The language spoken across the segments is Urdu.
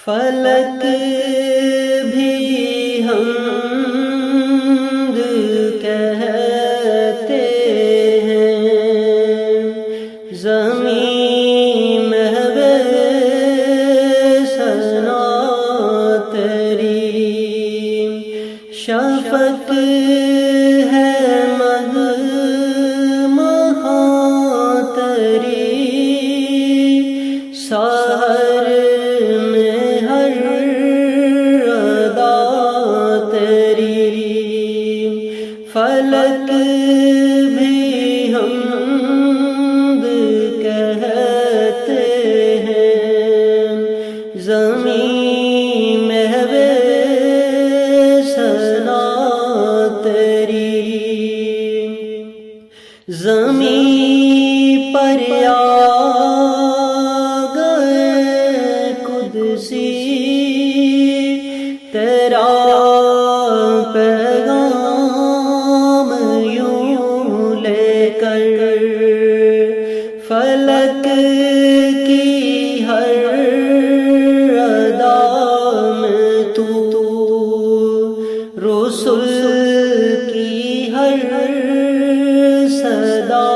فلک بھی حمد کہتے ہیں، زمین محو ثنا تیری، شفق ہے مد مہاں تیری، سحر میں ہر ادا تیری، فلک بھی حمد کہتے ہیں، زمین محو ثنا تیری، زمین پر آ گئے قدسی تیرا پیغام یوں لے کر، فلک کی ہر ادا میں تو، رسل کی ہر صدا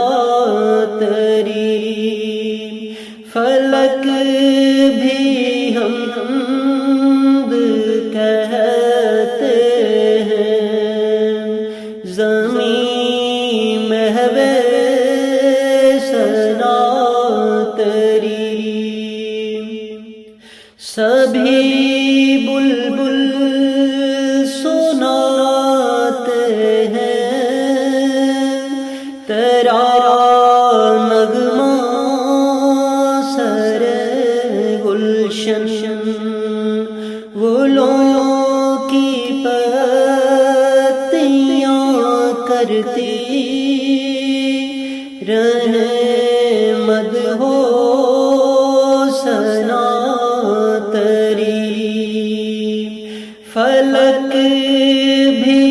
تیری، فلک بھی حمد کہتے ہیں، زمین محو ثنا تیری، سبھی بلبل سناتے ہیں تیرا نغمہ سر گلشن، گلوں کی پتیاں کرتی رہیں مدح و ثنا تیری، فلک بھی